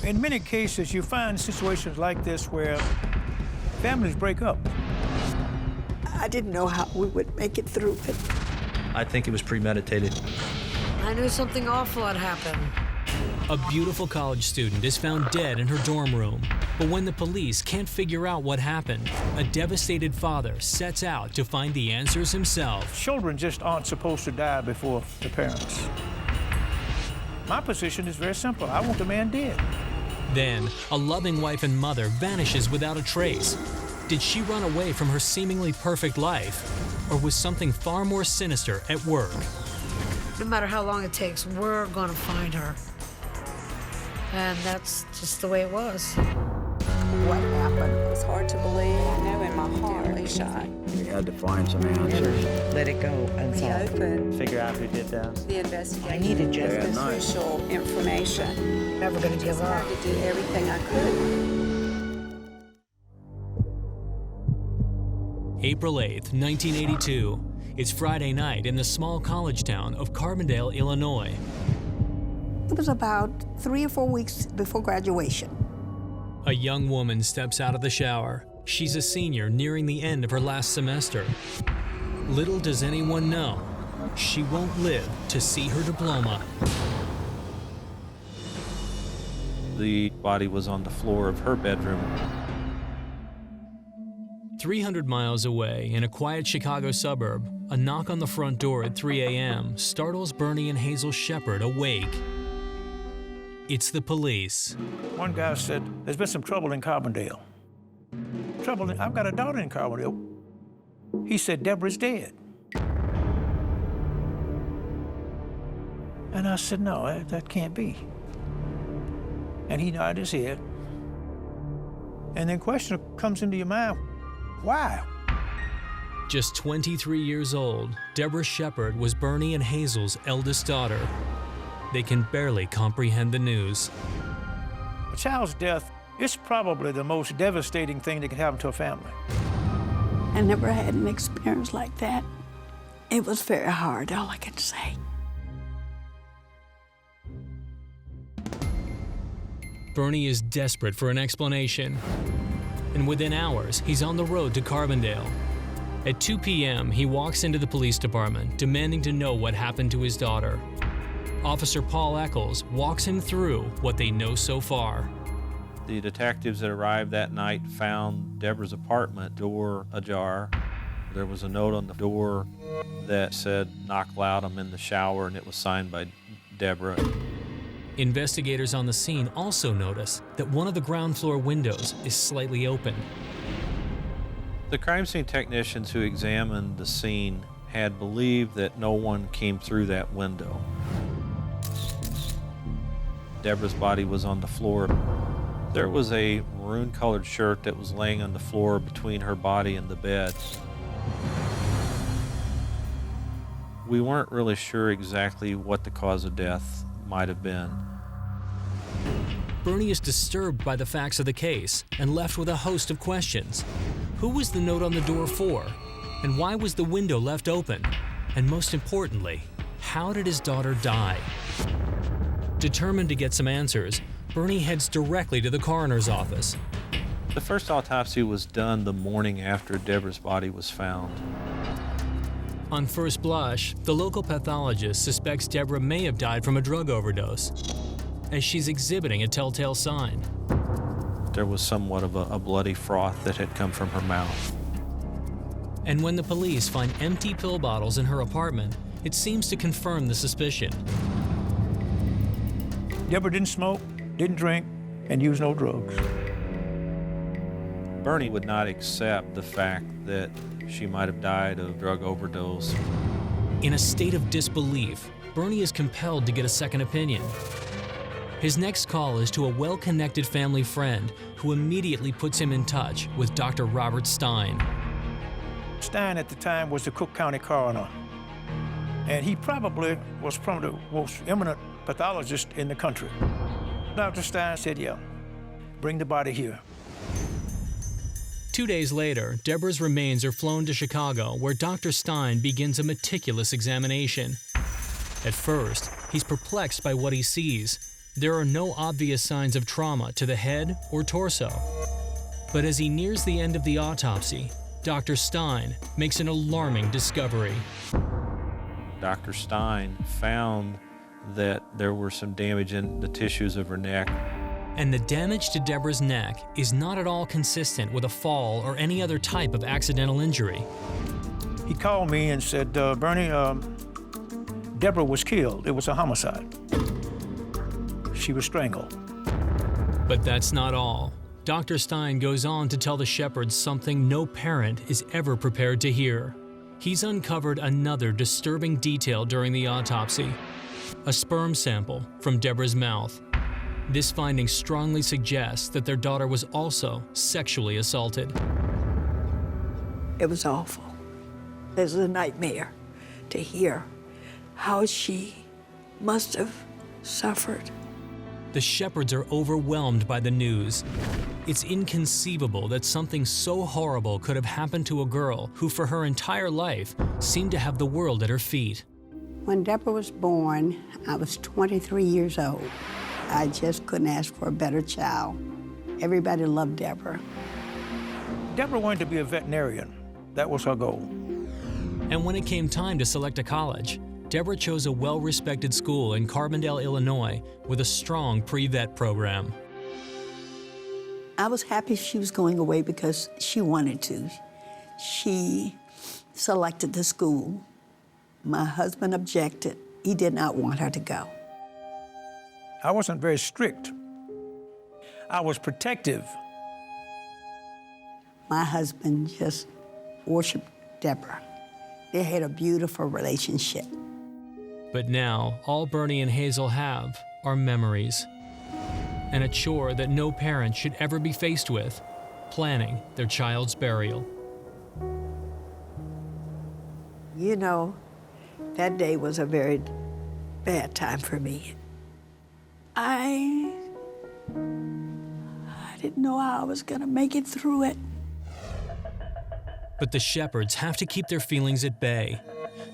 In many cases, you find situations like this where families break up. I didn't know how we would make it through it. I think it was premeditated. I knew something awful had happened. A beautiful college student is found dead in her dorm room. But when the police can't figure out what happened, a devastated father sets out to find the answers himself. Children just aren't supposed to die before the parents. My position is very simple. I want the man dead. Then, a loving wife and mother vanishes without a trace. Did she run away from her seemingly perfect life? Or was something far more sinister at work? No matter how long it takes, we're gonna find her. And that's just the way it was. What happened? It was hard to believe. I know in my heart I shot. We had to find some answers. Let it go unsolved. Reopen Figure out who did that. the investigation. I needed justice. The crucial information. Never gonna give I up. had to do everything I could. April 8th, 1982. It's Friday night in the small college town of Carbondale, Illinois. It was about 3 or 4 weeks before graduation. A young woman steps out of the shower. She's a senior nearing the end of her last semester. Little does anyone know, she won't live to see her diploma. The body was on the floor of her bedroom. 300 miles away, in a quiet Chicago suburb, a knock on the front door at 3 a.m. startles Bernie and Hazel Shepard awake. It's the police. One guy said, there's been some trouble in Carbondale. I've got a daughter in Carbondale. He said, Deborah's dead. And I said, no, that can't be. And he nodded his head. And then question comes into your mind, why? Just 23 years old, Deborah Shepard was Bernie and Hazel's eldest daughter. They can barely comprehend the news. A child's death is probably the most devastating thing that can happen to a family. I never had an experience like that. It was very hard, all I can say. Bernie is desperate for an explanation. And within hours, he's on the road to Carbondale. At 2 p.m., he walks into the police department, demanding to know what happened to his daughter. Officer Paul Echols walks him through what they know so far. The detectives that arrived that night found Deborah's apartment door ajar. There was a note on the door that said, "Knock loud, I'm in the shower," and it was signed by Deborah. Investigators on the scene also notice that one of the ground floor windows is slightly open. The crime scene technicians who examined the scene had believed that no one came through that window. Deborah's body was on the floor. There was a maroon-colored shirt that was laying on the floor between her body and the bed. We weren't really sure exactly what the cause of death might have been. Bernie is disturbed by the facts of the case and left with a host of questions. Who was the note on the door for? And why was the window left open? And most importantly, how did his daughter die? Determined to get some answers, Bernie heads directly to the coroner's office. The first autopsy was done the morning after Deborah's body was found. On first blush, the local pathologist suspects Deborah may have died from a drug overdose, as she's exhibiting a telltale sign. There was somewhat of a bloody froth that had come from her mouth. And when the police find empty pill bottles in her apartment, it seems to confirm the suspicion. Deborah didn't smoke, didn't drink, and use no drugs. Bernie would not accept the fact that she might have died of drug overdose. In a state of disbelief, Bernie is compelled to get a second opinion. His next call is to a well-connected family friend who immediately puts him in touch with Dr. Robert Stein. Stein at the time was the Cook County coroner, and he probably was from the most eminent pathologist in the country. Dr. Stein said, yeah, bring the body here. 2 days later, Deborah's remains are flown to Chicago, where Dr. Stein begins a meticulous examination. At first, he's perplexed by what he sees. There are no obvious signs of trauma to the head or torso. But as he nears the end of the autopsy, Dr. Stein makes an alarming discovery. Dr. Stein found that there were some damage in the tissues of her neck. And the damage to Deborah's neck is not at all consistent with a fall or any other type of accidental injury. He called me and said, Bernie, Deborah was killed. It was a homicide. She was strangled. But that's not all. Dr. Stein goes on to tell the Shepards something no parent is ever prepared to hear. He's uncovered another disturbing detail during the autopsy: a sperm sample from Deborah's mouth. This finding strongly suggests that their daughter was also sexually assaulted. It was awful. It was a nightmare to hear how she must have suffered. The Shepards are overwhelmed by the news. It's inconceivable that something so horrible could have happened to a girl who, for her entire life, seemed to have the world at her feet. When Deborah was born, I was 23 years old. I just couldn't ask for a better child. Everybody loved Deborah. Deborah wanted to be a veterinarian. That was her goal. And when it came time to select a college, Deborah chose a well-respected school in Carbondale, Illinois, with a strong pre-vet program. I was happy she was going away because she wanted to. She selected the school. My husband objected. He did not want her to go. I wasn't very strict. I was protective. My husband just worshiped Deborah. They had a beautiful relationship. But now, all Bernie and Hazel have are memories, and a chore that no parent should ever be faced with: planning their child's burial. You know, that day was a very bad time for me. I didn't know how I was gonna make it through it. But the Shepards have to keep their feelings at bay.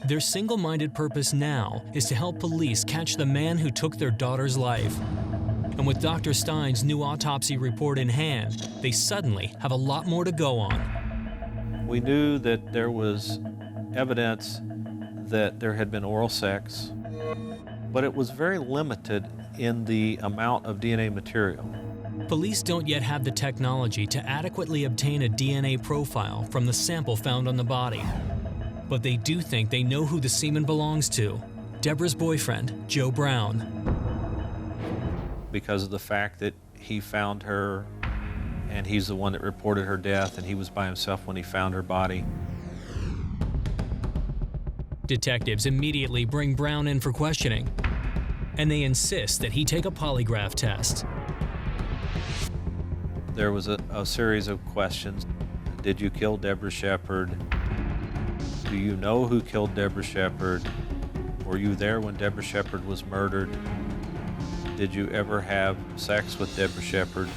Their single-minded purpose now is to help police catch the man who took their daughter's life. And with Dr. Stein's new autopsy report in hand, they suddenly have a lot more to go on. We knew that there was evidence that there had been oral sex, but it was very limited in the amount of DNA material. Police don't yet have the technology to adequately obtain a DNA profile from the sample found on the body. But they do think they know who the semen belongs to: Deborah's boyfriend, Joe Brown. Because of the fact that he found her, and he's the one that reported her death, and he was by himself when he found her body. Detectives immediately bring Brown in for questioning, and they insist that he take a polygraph test. There was a series of questions. Did you kill Deborah Shepard? Do you know who killed Deborah Shepard? Were you there when Deborah Shepard was murdered? Did you ever have sex with Deborah Shepard?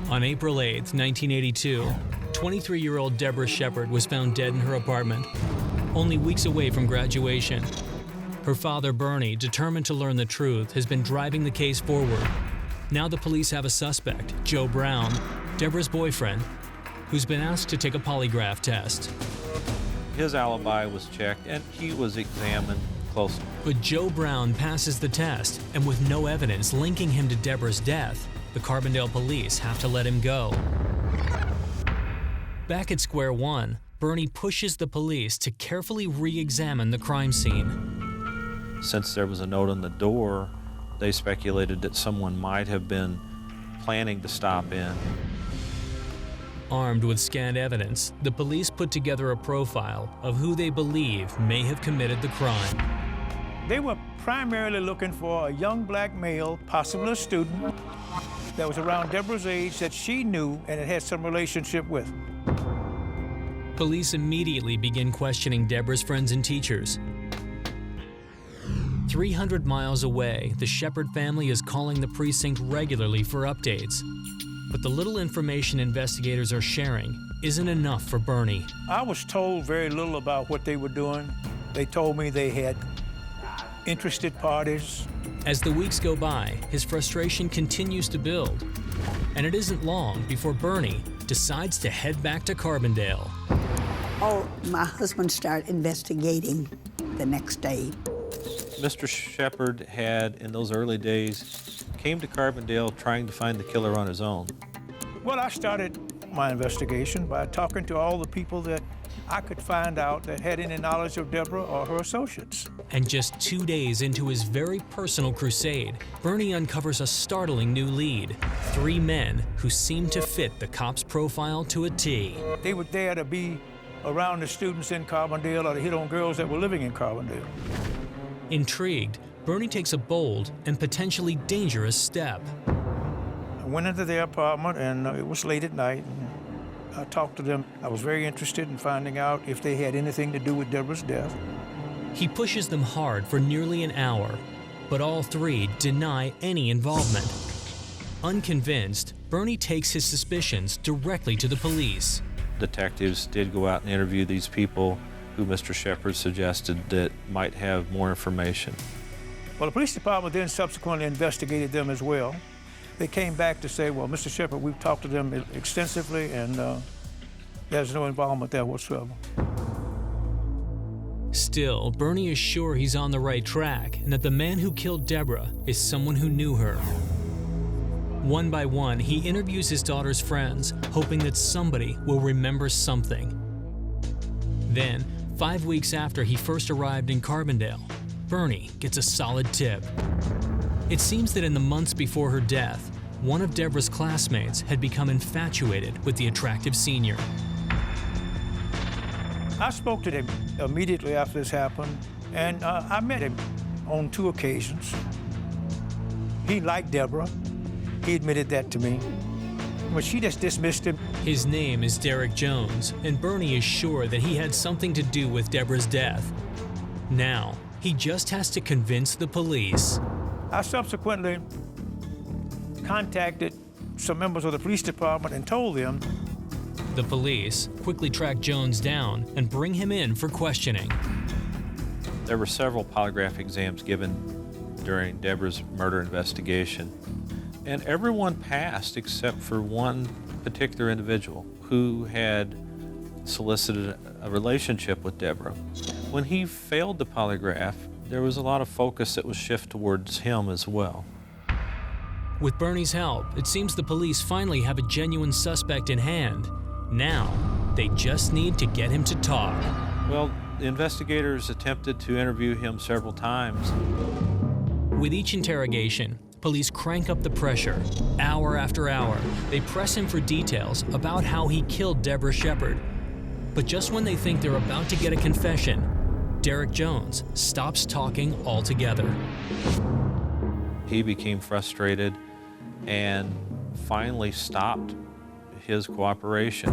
On April 8, 1982, 23-year-old Deborah Shepard was found dead in her apartment, only weeks away from graduation. Her father, Bernie, determined to learn the truth, has been driving the case forward. Now the police have a suspect, Joe Brown, Deborah's boyfriend, who's been asked to take a polygraph test. His alibi was checked, and he was examined closely. But Joe Brown passes the test, and with no evidence linking him to Deborah's death, the Carbondale police have to let him go. Back at square one, Bernie pushes the police to carefully re-examine the crime scene. Since there was a note on the door, they speculated that someone might have been planning to stop in. Armed with scanned evidence, the police put together a profile of who they believe may have committed the crime. They were primarily looking for a young black male, possibly a student, that was around Deborah's age that she knew and had some relationship with. Police immediately begin questioning Deborah's friends and teachers. 300 miles away, the Shepard family is calling the precinct regularly for updates. But the little information investigators are sharing isn't enough for Bernie. I was told very little about what they were doing. They told me they had interested parties. As the weeks go by, his frustration continues to build. And it isn't long before Bernie decides to head back to Carbondale. Oh, my husband started investigating the next day. Mr. Shepard had, in those early days, came to Carbondale trying to find the killer on his own. Well, I started my investigation by talking to all the people that I could find out that had any knowledge of Deborah or her associates. And just 2 days into his very personal crusade, Bernie uncovers a startling new lead: 3 men who seem to fit the cop's profile to a T. They were there to be around the students in Carbondale or to hit on girls that were living in Carbondale. Intrigued, Bernie takes a bold and potentially dangerous step. I went into their apartment, and it was late at night. And I talked to them. I was very interested in finding out if they had anything to do with Deborah's death. He pushes them hard for nearly an hour, but all 3 deny any involvement. Unconvinced, Bernie takes his suspicions directly to the police. Detectives did go out and interview these people who Mr. Shepard suggested that might have more information. Well, the police department then subsequently investigated them as well. They came back to say, well, Mr. Shepard, we've talked to them extensively, and there's no involvement there whatsoever. Still, Bernie is sure he's on the right track and that the man who killed Deborah is someone who knew her. One by one, he interviews his daughter's friends, hoping that somebody will remember something. Then, 5 weeks after he first arrived in Carbondale, Bernie gets a solid tip. It seems that in the months before her death, one of Deborah's classmates had become infatuated with the attractive senior. I spoke to him immediately after this happened, and I met him on 2 occasions. He liked Deborah. He admitted that to me, but she just dismissed him. His name is Derek Jones, and Bernie is sure that he had something to do with Deborah's death. Now, he just has to convince the police. I subsequently contacted some members of the police department and told them. The police quickly track Jones down and bring him in for questioning. There were several polygraph exams given during Deborah's murder investigation, and everyone passed except for one particular individual who had solicited a relationship with Deborah. When he failed the polygraph, there was a lot of focus that was shifted towards him as well. With Bernie's help, it seems the police finally have a genuine suspect in hand. Now, they just need to get him to talk. Well, the investigators attempted to interview him several times. With each interrogation, police crank up the pressure. Hour after hour, they press him for details about how he killed Deborah Shepard. But just when they think they're about to get a confession, Derek Jones stops talking altogether. He became frustrated and finally stopped his cooperation.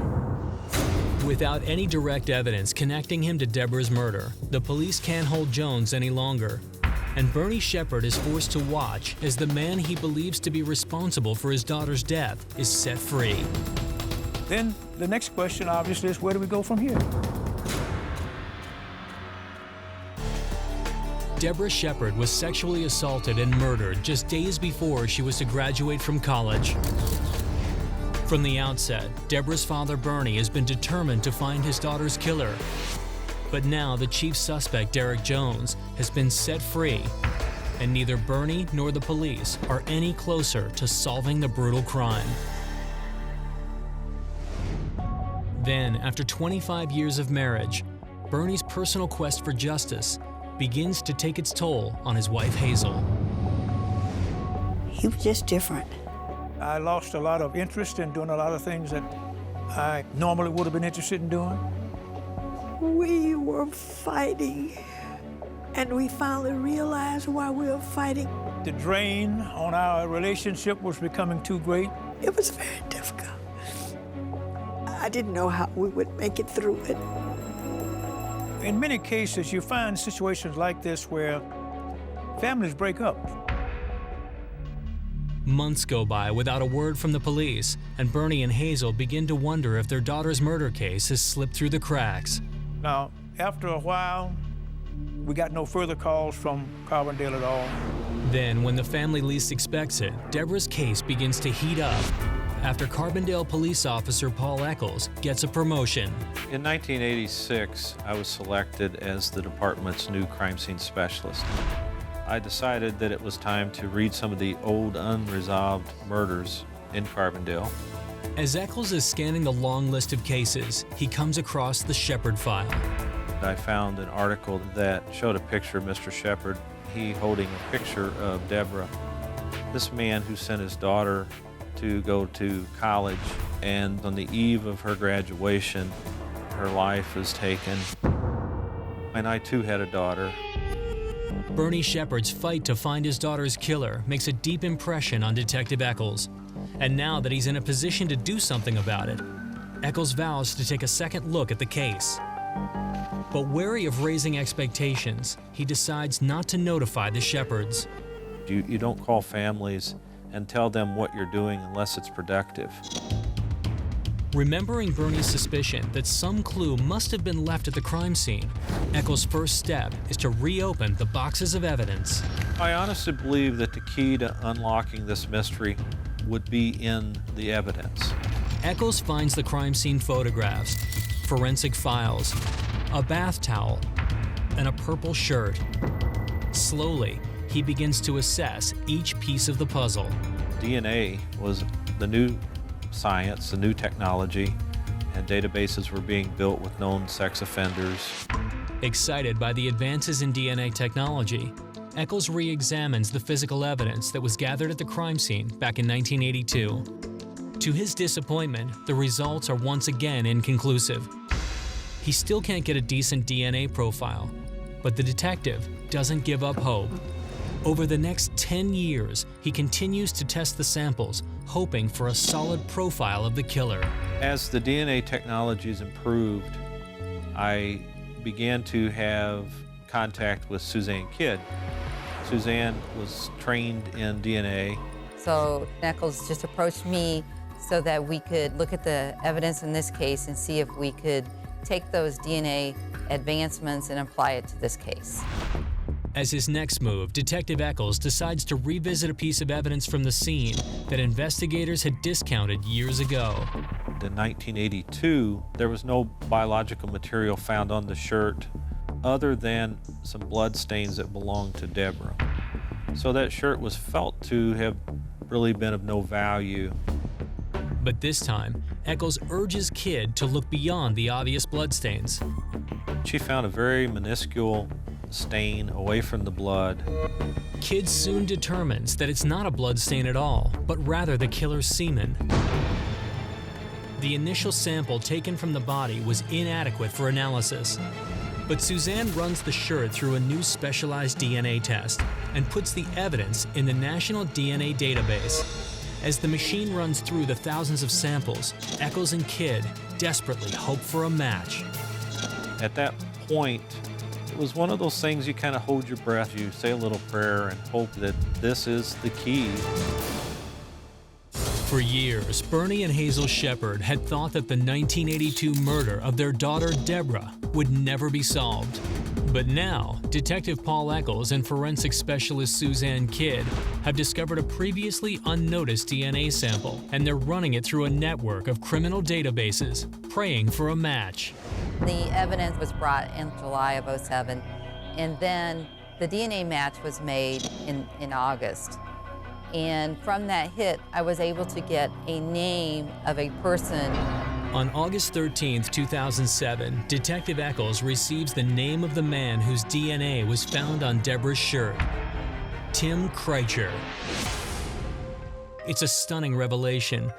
Without any direct evidence connecting him to Deborah's murder, the police can't hold Jones any longer. And Bernie Shepard is forced to watch as the man he believes to be responsible for his daughter's death is set free. Then the next question, obviously, is where do we go from here? Deborah Shepard was sexually assaulted and murdered just days before she was to graduate from college. From the outset, Deborah's father, Bernie, has been determined to find his daughter's killer. But now the chief suspect, Derek Jones, has been set free, and neither Bernie nor the police are any closer to solving the brutal crime. Then, after 25 years of marriage, Bernie's personal quest for justice begins to take its toll on his wife, Hazel. He was just different. I lost a lot of interest in doing a lot of things that I normally would have been interested in doing. We were fighting, and we finally realized why we were fighting. The drain on our relationship was becoming too great. It was very difficult. I didn't know how we would make it through it. In many cases, you find situations like this where families break up. Months go by without a word from the police, and Bernie and Hazel begin to wonder if their daughter's murder case has slipped through the cracks. Now, after a while, We got no further calls from Carbondale at all. Then, when the family least expects it, Deborah's case begins to heat up after Carbondale police officer Paul Echols gets a promotion. In 1986, I was selected as the department's new crime scene specialist. I decided that it was time to read some of the old unresolved murders in Carbondale. As Echols is scanning the long list of cases, he comes across the Shepard file. I found an article that showed a picture of Mr. Shepard, he holding a picture of Deborah. This man who sent his daughter to go to college, and on the eve of her graduation, her life was taken. And I too had a daughter. Bernie Shepard's fight to find his daughter's killer makes a deep impression on Detective Echols. And now that he's in a position to do something about it, Echols vows to take a second look at the case. But wary of raising expectations, he decides not to notify the Shepards. You don't call families and tell them what you're doing unless it's productive. Remembering Bernie's suspicion that some clue must have been left at the crime scene, Echols' first step is to reopen the boxes of evidence. I honestly believe that the key to unlocking this mystery would be in the evidence. Echols finds the crime scene photographs, forensic files, a bath towel, and a purple shirt. Slowly, he begins to assess each piece of the puzzle. DNA was the new science, the new technology, and databases were being built with known sex offenders. Excited by the advances in DNA technology, Echols re-examines the physical evidence that was gathered at the crime scene back in 1982. To his disappointment, the results are once again inconclusive. He still can't get a decent DNA profile, but the detective doesn't give up hope. Over the next 10 years, he continues to test the samples, hoping for a solid profile of the killer. As the DNA technologies improved, I began to have contact with Suzanne Kidd. Suzanne was trained in DNA. So Echols just approached me so that we could look at the evidence in this case and see if we could take those DNA advancements and apply it to this case. As his next move, Detective Echols decides to revisit a piece of evidence from the scene that investigators had discounted years ago. In 1982, there was no biological material found on the shirt other than some blood stains that belonged to Deborah. So that shirt was felt to have really been of no value. But this time, Echols urges Kidd to look beyond the obvious bloodstains. She found a very minuscule stain away from the blood. Kidd soon determines that it's not a bloodstain at all, but rather the killer's semen. The initial sample taken from the body was inadequate for analysis, but Suzanne runs the shirt through a new specialized DNA test and puts the evidence in the National DNA Database. As the machine runs through the thousands of samples, Echols and Kidd desperately hope for a match. At that point, it was one of those things you kind of hold your breath, you say a little prayer and hope that this is the key. For years, Bernie and Hazel Shepard had thought that the 1982 murder of their daughter Deborah would never be solved. But now, Detective Paul Echols and forensic specialist Suzanne Kidd have discovered a previously unnoticed DNA sample, and they're running it through a network of criminal databases, praying for a match. The evidence was brought in July of '07, and then the DNA match was made in August. And from that hit, I was able to get a name of a person. On August 13, 2007, Detective Echols receives the name of the man whose DNA was found on Deborah's shirt, Tim Krajcir. It's a stunning revelation.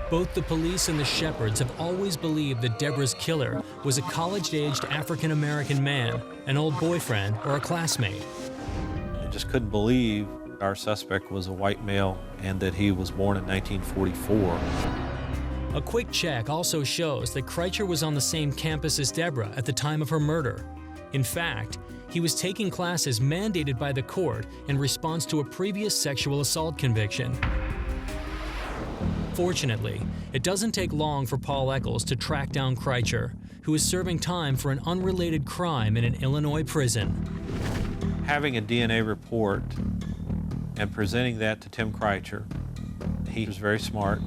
Both the police and the Shepards have always believed that Deborah's killer was a college-aged African-American man, an old boyfriend, or a classmate. I just couldn't believe our suspect was a white male and that he was born in 1944. A quick check also shows that Krajcir was on the same campus as Deborah at the time of her murder. In fact, he was taking classes mandated by the court in response to a previous sexual assault conviction. Fortunately, it doesn't take long for Paul Echols to track down Krajcir, who is serving time for an unrelated crime in an Illinois prison. Having a DNA report and presenting that to Tim Krajcir, he was very smart.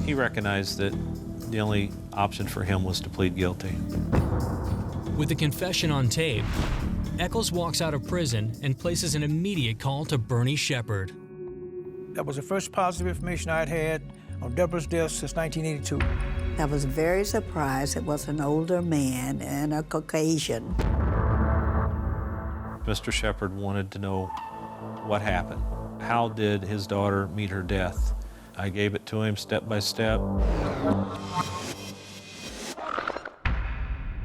He recognized that the only option for him was to plead guilty. With the confession on tape, Echols walks out of prison and places an immediate call to Bernie Shepard. That was the first positive information I'd had on Deborah's death since 1982. I was very surprised. It was an older man and a Caucasian. Mr. Shepard wanted to know what happened. How did his daughter meet her death? I gave it to him step by step.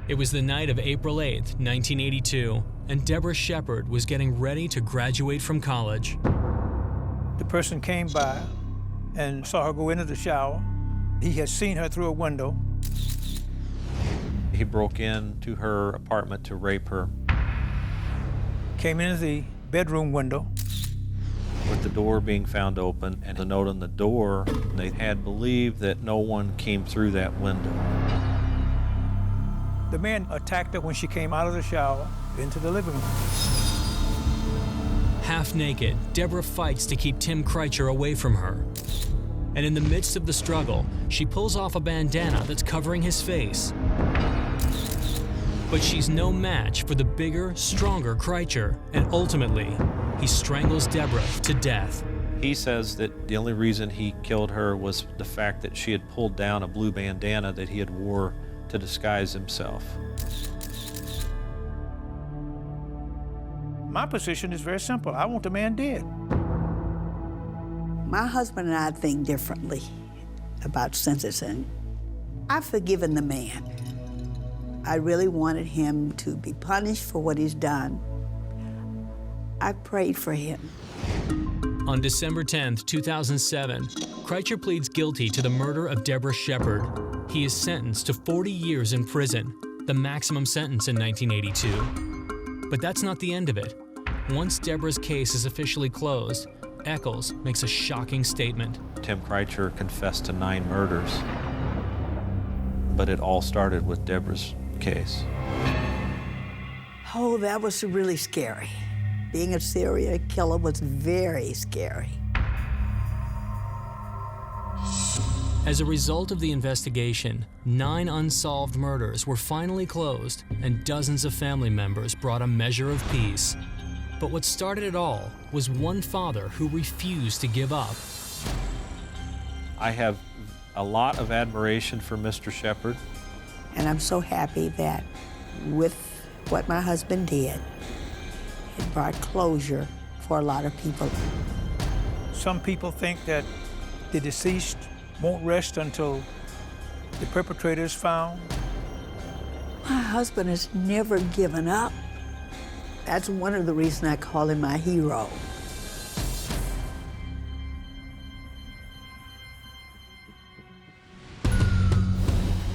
It was the night of April 8th, 1982, and Deborah Shepard was getting ready to graduate from college. The person came by and saw her go into the shower. He had seen her through a window. He broke into her apartment to rape her. Came into the bedroom window. With the door being found open and the note on the door, they had believed that no one came through that window. The man attacked her when she came out of the shower into the living room. Half naked, Deborah fights to keep Tim Krajcir away from her. And in the midst of the struggle, she pulls off a bandana that's covering his face. But she's no match for the bigger, stronger Krajcir, and ultimately, he strangles Deborah to death. He says that the only reason he killed her was the fact that she had pulled down a blue bandana that he had wore to disguise himself. My position is very simple. I want the man dead. My husband and I think differently about sentencing. I've forgiven the man. I really wanted him to be punished for what he's done. I prayed for him. On December 10th, 2007, Krajcir pleads guilty to the murder of Deborah Shepard. He is sentenced to 40 years in prison, the maximum sentence in 1982. But that's not the end of it. Once Deborah's case is officially closed, Echols makes a shocking statement. Tim Krajcir confessed to 9 murders, but it all started with Deborah's case. Oh, that was really scary. Being a serial killer was very scary. As a result of the investigation, 9 unsolved murders were finally closed, and dozens of family members brought a measure of peace. But what started it all was one father who refused to give up. I have a lot of admiration for Mr. Shepard. And I'm so happy that with what my husband did, it brought closure for a lot of people. Some people think that the deceased won't rest until the perpetrator is found. My husband has never given up. That's one of the reasons I call him my hero.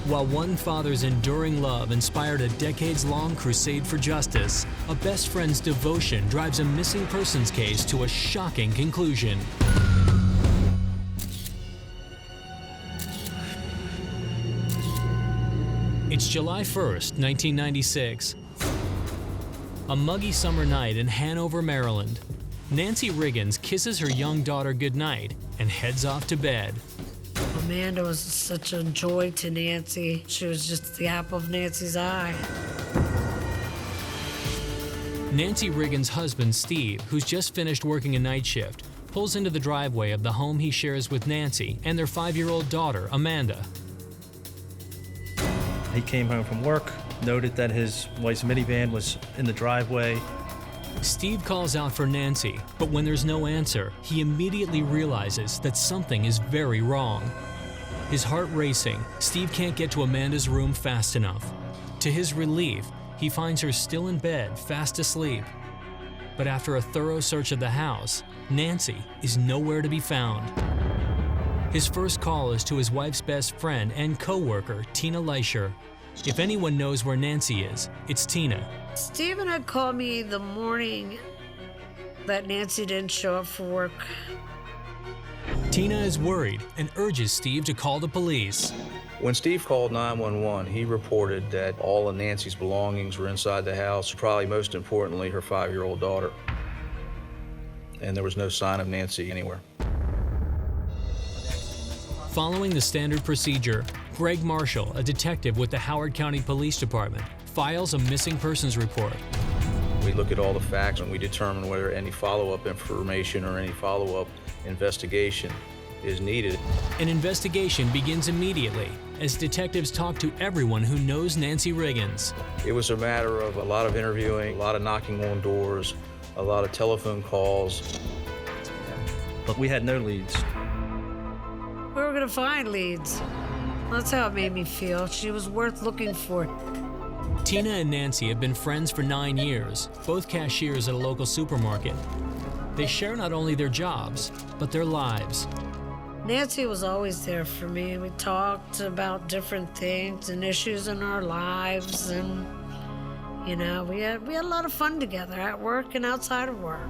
While one father's enduring love inspired a decades-long crusade for justice, a best friend's devotion drives a missing persons case to a shocking conclusion. It's July 1st, 1996. A muggy summer night in Hanover, Maryland. Nancy Riggins kisses her young daughter goodnight and heads off to bed. Amanda was such a joy to Nancy. She was just the apple of Nancy's eye. Nancy Riggins' husband, Steve, who's just finished working a night shift, pulls into the driveway of the home he shares with Nancy and their 5-year-old daughter, Amanda. He came home from work, noted that his wife's minivan was in the driveway. Steve calls out for Nancy, but when there's no answer, he immediately realizes that something is very wrong. His heart racing, Steve can't get to Amanda's room fast enough. To his relief, he finds her still in bed, fast asleep. But after a thorough search of the house, Nancy is nowhere to be found. His first call is to his wife's best friend and co-worker, Tina Leischer. If anyone knows where Nancy is, it's Tina. Stephen had called me the morning that Nancy didn't show up for work. Tina is worried and urges Steve to call the police. When Steve called 911, he reported that all of Nancy's belongings were inside the house, probably most importantly, her 5-year-old daughter. And there was no sign of Nancy anywhere. Following the standard procedure, Greg Marshall, a detective with the Howard County Police Department, files a missing persons report. We look at all the facts and we determine whether any follow-up information or any follow-up investigation is needed. An investigation begins immediately as detectives talk to everyone who knows Nancy Riggins. It was a matter of a lot of interviewing, a lot of knocking on doors, a lot of telephone calls. But we had no leads. We were gonna find leads. That's how it made me feel. She was worth looking for. Tina and Nancy have been friends for 9 years, both cashiers at a local supermarket. They share not only their jobs, but their lives. Nancy was always there for me. We talked about different things and issues in our lives, and you know, we had a lot of fun together at work and outside of work.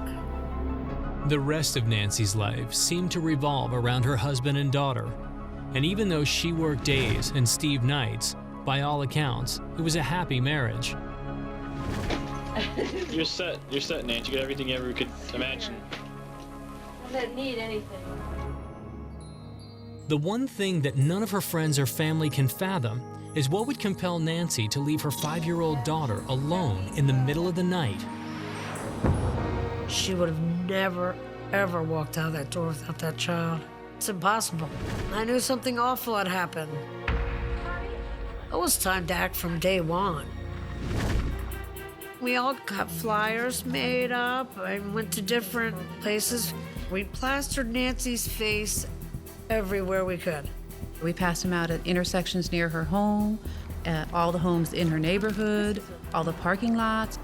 The rest of Nancy's life seemed to revolve around her husband and daughter. And even though she worked days and Steve nights, by all accounts, it was a happy marriage. You're set, Nancy. You got everything you ever could imagine. I didn't need anything. The one thing that none of her friends or family can fathom is what would compel Nancy to leave her 5-year-old daughter alone in the middle of the night. She would have never, ever walked out that door without that child. It's impossible. I knew something awful had happened. It was time to act from day one. We all got flyers made up and went to different places. We plastered Nancy's face everywhere we could. We passed them out at intersections near her home, at all the homes in her neighborhood, all the parking lots.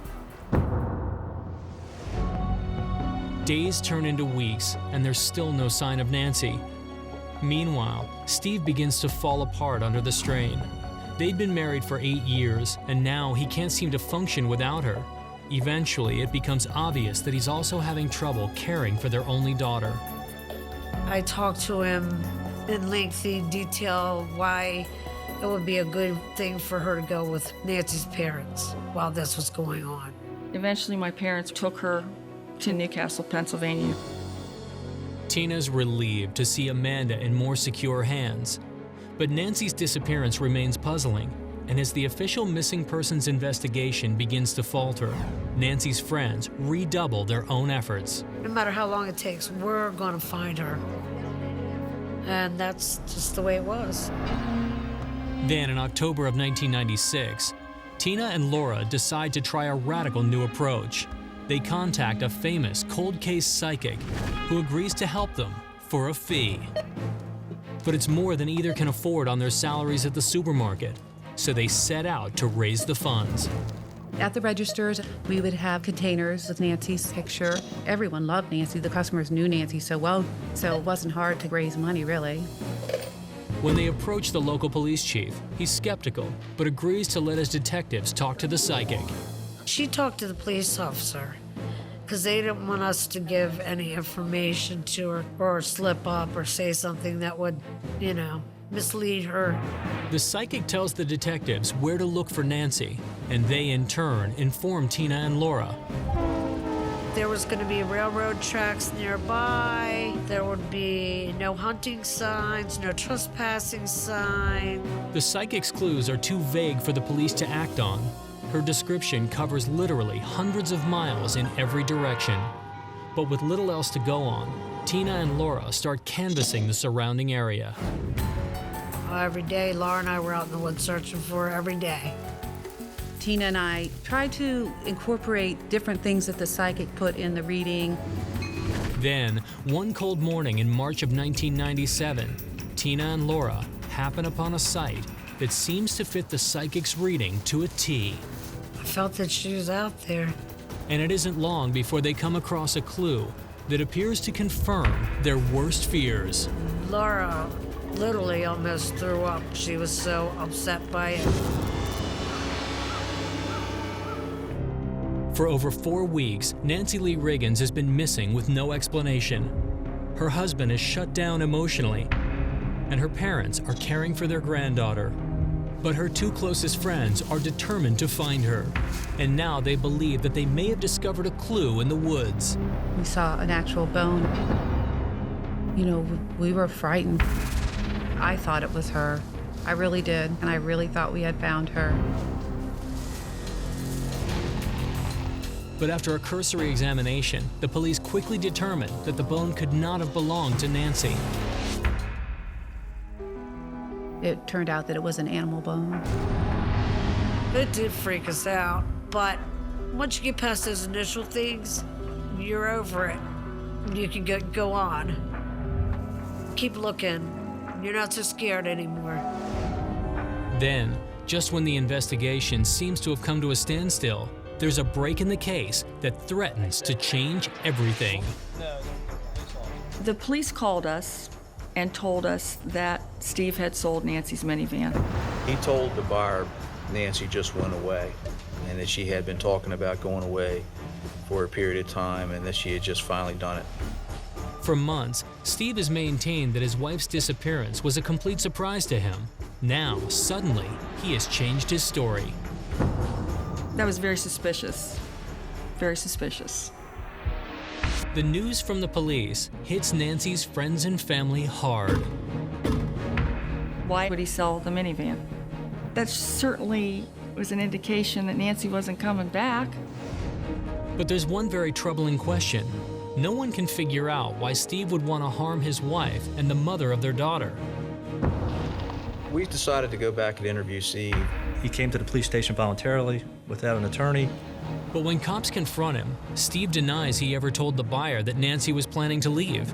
Days turn into weeks, and there's still no sign of Nancy. Meanwhile, Steve begins to fall apart under the strain. They'd been married for 8 years, and now he can't seem to function without her. Eventually, it becomes obvious that he's also having trouble caring for their only daughter. I talked to him in lengthy detail why it would be a good thing for her to go with Nancy's parents while this was going on. Eventually, my parents took her to Newcastle, Pennsylvania. Tina's relieved to see Amanda in more secure hands. But Nancy's disappearance remains puzzling, and as the official missing persons investigation begins to falter, Nancy's friends redouble their own efforts. No matter how long it takes, we're gonna find her. And that's just the way it was. Then in October of 1996, Tina and Laura decide to try a radical new approach. They contact a famous cold case psychic who agrees to help them for a fee. But it's more than either can afford on their salaries at the supermarket, so they set out to raise the funds. At the registers, we would have containers with Nancy's picture. Everyone loved Nancy. The customers knew Nancy so well, so it wasn't hard to raise money, really. When they approach the local police chief, he's skeptical, but agrees to let his detectives talk to the psychic. She talked to the police officer because they didn't want us to give any information to her or slip up or say something that would, you know, mislead her. The psychic tells the detectives where to look for Nancy, and they in turn inform Tina and Laura. There was going to be railroad tracks nearby. There would be no hunting signs, no trespassing sign. The psychic's clues are too vague for the police to act on. Her description covers literally hundreds of miles in every direction. But with little else to go on, Tina and Laura start canvassing the surrounding area. Every day, Laura and I were out in the woods searching for her every day. Tina and I tried to incorporate different things that the psychic put in the reading. Then, one cold morning in March of 1997, Tina and Laura happen upon a site that seems to fit the psychic's reading to a T. I felt that she was out there. And it isn't long before they come across a clue that appears to confirm their worst fears. Laura literally almost threw up. She was so upset by it. For over 4 weeks, Nancy Lee Riggins has been missing with no explanation. Her husband is shut down emotionally, and her parents are caring for their granddaughter. But her two closest friends are determined to find her, and now they believe that they may have discovered a clue in the woods. We saw an actual bone. You know, we were frightened. I thought it was her. I really did, and I really thought we had found her. But after a cursory examination, the police quickly determined that the bone could not have belonged to Nancy. It turned out that it was an animal bone. It did freak us out, but once you get past those initial things, you're over it. You can go on. Keep looking. You're not so scared anymore. Then, just when the investigation seems to have come to a standstill, there's a break in the case that threatens to change everything. The police called us and told us that Steve had sold Nancy's minivan. He told the buyer Nancy just went away and that she had been talking about going away for a period of time and that she had just finally done it. For months, Steve has maintained that his wife's disappearance was a complete surprise to him. Now, suddenly, he has changed his story. That was very suspicious. Very suspicious. The news from the police hits Nancy's friends and family hard. Why would he sell the minivan? That certainly was an indication that Nancy wasn't coming back. But there's one very troubling question. No one can figure out why Steve would want to harm his wife and the mother of their daughter. We decided to go back and interview Steve. He came to the police station voluntarily without an attorney. But when cops confront him, Steve denies he ever told the buyer that Nancy was planning to leave.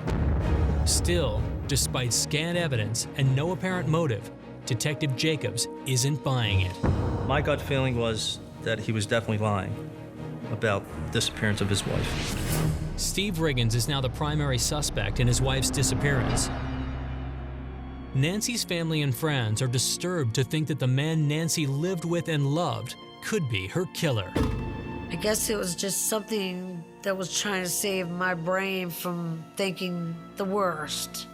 Still, despite scant evidence and no apparent motive, Detective Jacobs isn't buying it. My gut feeling was that he was definitely lying about the disappearance of his wife. Steve Riggins is now the primary suspect in his wife's disappearance. Nancy's family and friends are disturbed to think that the man Nancy lived with and loved could be her killer. I guess it was just something that was trying to save my brain from thinking the worst.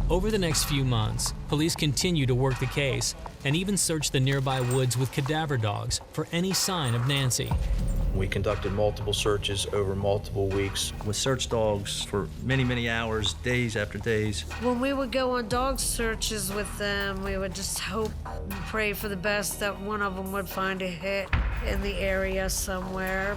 Over the next few months, police continue to work the case and even search the nearby woods with cadaver dogs for any sign of Nancy. We conducted multiple searches over multiple weeks. With search dogs for many, many hours, days after days. When we would go on dog searches with them, we would just hope and pray for the best that one of them would find a hit in the area somewhere.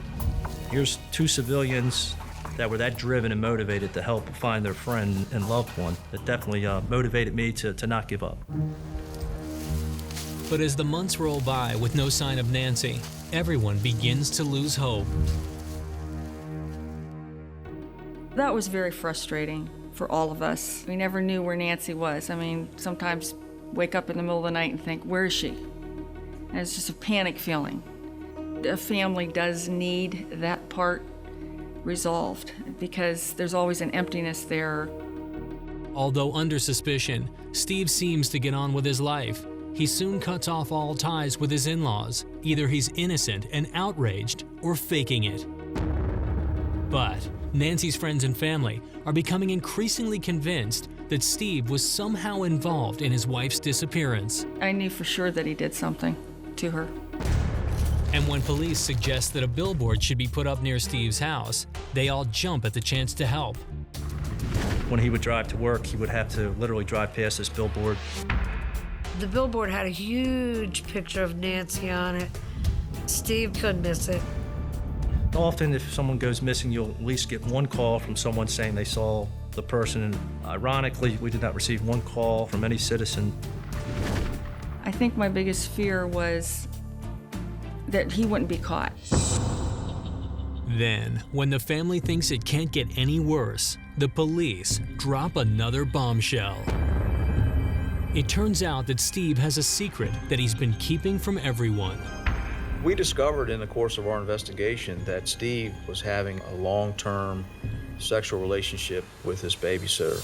Here's two civilians that were that driven and motivated to help find their friend and loved one. That definitely motivated me to not give up. But as the months roll by with no sign of Nancy, everyone begins to lose hope. That was very frustrating for all of us. We never knew where Nancy was. I mean, sometimes wake up in the middle of the night and think, where is she? And it's just a panic feeling. A family does need that part resolved because there's always an emptiness there. Although under suspicion, Steve seems to get on with his life. He soon cuts off all ties with his in-laws. Either he's innocent and outraged or faking it. But Nancy's friends and family are becoming increasingly convinced that Steve was somehow involved in his wife's disappearance. I knew for sure that he did something to her. And when police suggest that a billboard should be put up near Steve's house, they all jump at the chance to help. When he would drive to work, he would have to literally drive past this billboard. The billboard had a huge picture of Nancy on it. Steve couldn't miss it. Often, if someone goes missing, you'll at least get one call from someone saying they saw the person. And ironically, we did not receive one call from any citizen. I think my biggest fear was that he wouldn't be caught. Then, when the family thinks it can't get any worse, the police drop another bombshell. It turns out that Steve has a secret that he's been keeping from everyone. We discovered in the course of our investigation that Steve was having a long-term sexual relationship with his babysitter.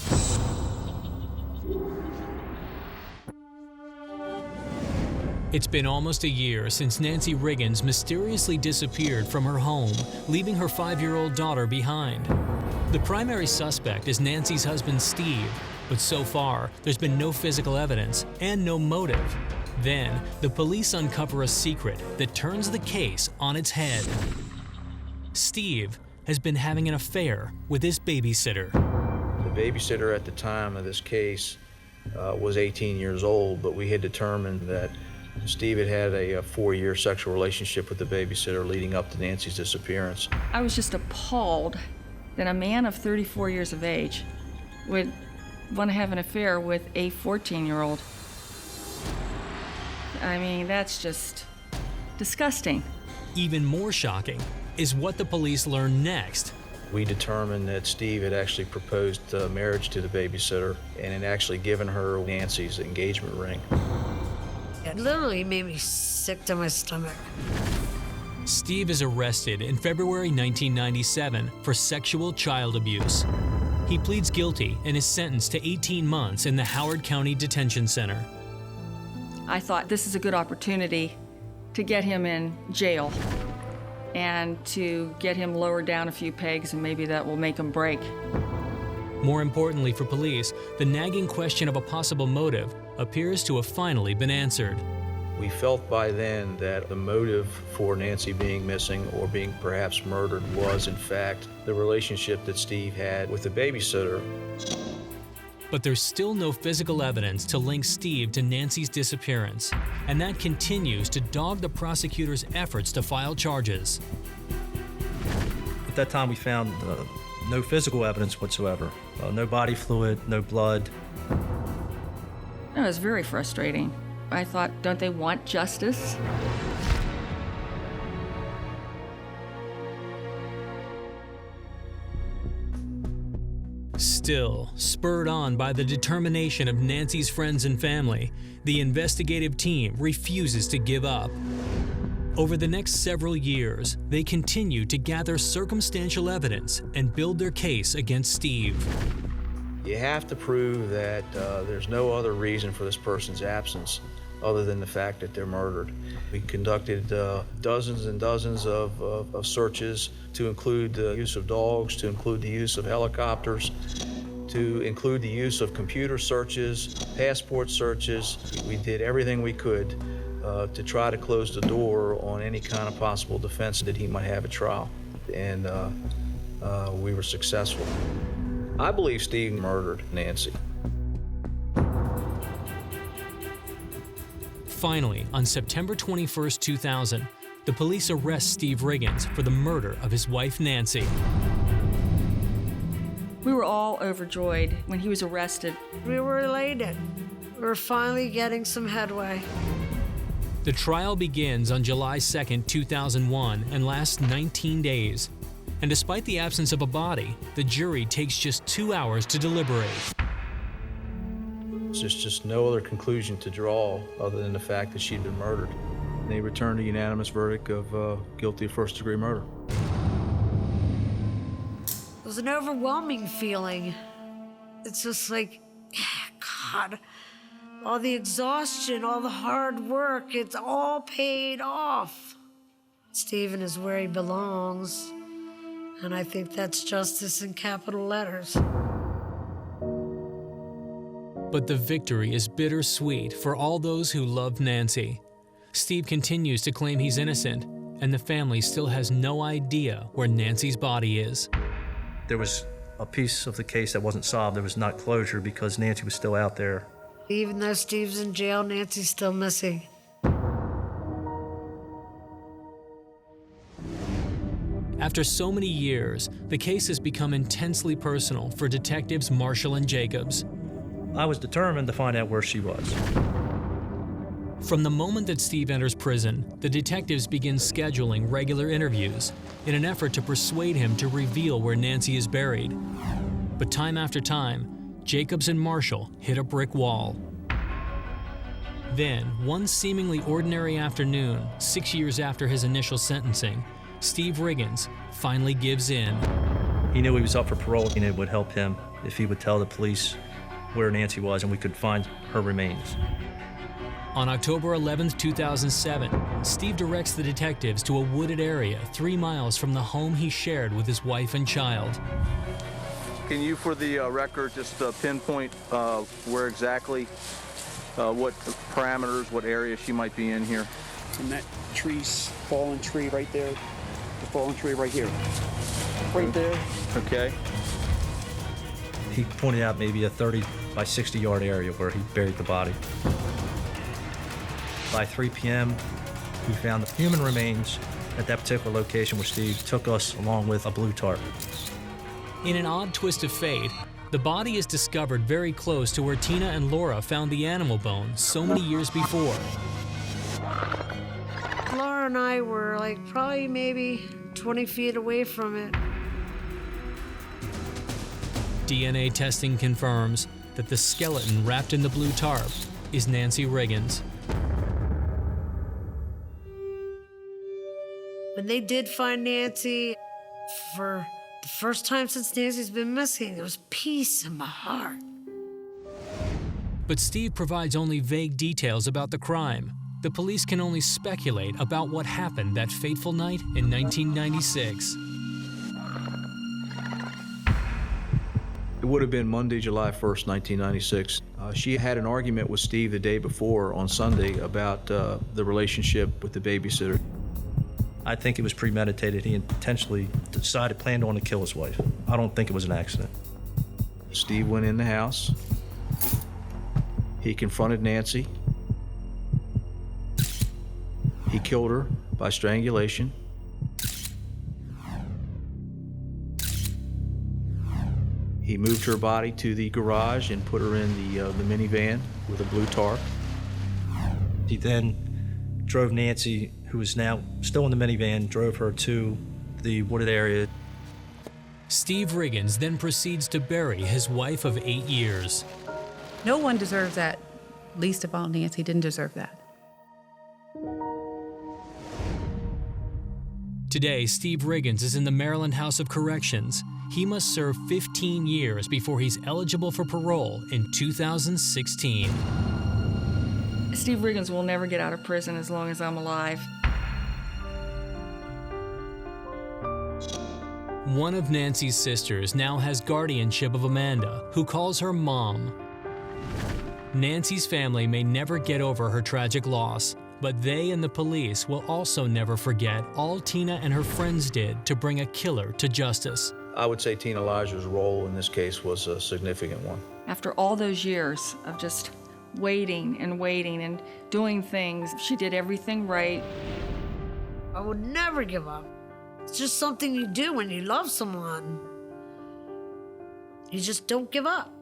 It's been almost a year since Nancy Riggins mysteriously disappeared from her home, leaving her 5-year-old daughter behind. The primary suspect is Nancy's husband, Steve, But so far, there's been no physical evidence and no motive. Then, the police uncover a secret that turns the case on its head. Steve has been having an affair with his babysitter. The babysitter at the time of this case was 18 years old, but we had determined that Steve had had a 4-year sexual relationship with the babysitter leading up to Nancy's disappearance. I was just appalled that a man of 34 years of age would want to have an affair with a 14-year-old. I mean, that's just disgusting. Even more shocking is what the police learn next. We determined that Steve had actually proposed marriage to the babysitter and had actually given her Nancy's engagement ring. It literally made me sick to my stomach. Steve is arrested in February 1997 for sexual child abuse. He pleads guilty and is sentenced to 18 months in the Howard County Detention Center. I thought this is a good opportunity to get him in jail and to get him lowered down a few pegs, and maybe that will make him break. More importantly for police, the nagging question of a possible motive appears to have finally been answered. We felt by then that the motive for Nancy being missing or being perhaps murdered was, in fact, the relationship that Steve had with the babysitter. But there's still no physical evidence to link Steve to Nancy's disappearance, and that continues to dog the prosecutor's efforts to file charges. At that time, we found no physical evidence whatsoever. No body fluid, no blood. It was very frustrating. I thought, don't they want justice? Still, spurred on by the determination of Nancy's friends and family, the investigative team refuses to give up. Over the next several years, they continue to gather circumstantial evidence and build their case against Steve. You have to prove that there's no other reason for this person's absence other than the fact that they're murdered. We conducted dozens and dozens of searches, to include the use of dogs, to include the use of helicopters, to include the use of computer searches, passport searches. We did everything we could to try to close the door on any kind of possible defense that he might have at trial. And we were successful. I believe Steve murdered Nancy. Finally, on September 21, 2000, the police arrest Steve Riggins for the murder of his wife, Nancy. We were all overjoyed when he was arrested. We were elated. We were finally getting some headway. The trial begins on July 2, 2001, and lasts 19 days. And despite the absence of a body, the jury takes just 2 hours to deliberate. There's just no other conclusion to draw other than the fact that she'd been murdered. They returned a unanimous verdict of guilty of first-degree murder. It was an overwhelming feeling. It's just like, God, all the exhaustion, all the hard work, it's all paid off. Stephen is where he belongs, and I think that's justice in capital letters. But the victory is bittersweet for all those who love Nancy. Steve continues to claim he's innocent, and the family still has no idea where Nancy's body is. There was a piece of the case that wasn't solved. There was not closure because Nancy was still out there. Even though Steve's in jail, Nancy's still missing. After so many years, the case has become intensely personal for detectives Marshall and Jacobs. I was determined to find out where she was. From the moment that Steve enters prison, the detectives begin scheduling regular interviews in an effort to persuade him to reveal where Nancy is buried. But time after time, Jacobs and Marshall hit a brick wall. Then, one seemingly ordinary afternoon, 6 years after his initial sentencing, Steve Riggins finally gives in. He knew he was up for parole, and it would help him if he would tell the police where Nancy was and we could find her remains. On October 11, 2007, Steve directs the detectives to a wooded area 3 miles from the home he shared with his wife and child. Can you, for the record, just pinpoint where exactly, what parameters, what area she might be in here? And that fallen tree right there, the fallen tree right here. Right there. Okay. He pointed out maybe a 30 by 60 yard area where he buried the body. By 3 p.m., we found the human remains at that particular location where Steve took us along with a blue tarp. In an odd twist of fate, the body is discovered very close to where Tina and Laura found the animal bones so many years before. Laura and I were like probably maybe 20 feet away from it. DNA testing confirms that the skeleton wrapped in the blue tarp is Nancy Riggins. When they did find Nancy, for the first time since Nancy's been missing, there was peace in my heart. But Steve provides only vague details about the crime. The police can only speculate about what happened that fateful night in 1996. It would have been Monday, July 1st, 1996. She had an argument with Steve the day before on Sunday about the relationship with the babysitter. I think it was premeditated. He intentionally planned on to kill his wife. I don't think it was an accident. Steve went in the house. He confronted Nancy. He killed her by strangulation. He moved her body to the garage and put her in the minivan with a blue tarp. He then drove Nancy, who is now still in the minivan, drove her to the wooded area. Steve Riggins then proceeds to bury his wife of 8 years. No one deserves that, least of all Nancy didn't deserve that. Today, Steve Riggins is in the Maryland House of Corrections. He must serve 15 years before he's eligible for parole in 2016. Steve Riggins will never get out of prison as long as I'm alive. One of Nancy's sisters now has guardianship of Amanda, who calls her mom. Nancy's family may never get over her tragic loss, but they and the police will also never forget all Tina and her friends did to bring a killer to justice. I would say Tina Elijah's role in this case was a significant one. After all those years of just waiting and doing things, she did everything right. I would never give up. It's just something you do when you love someone. You just don't give up.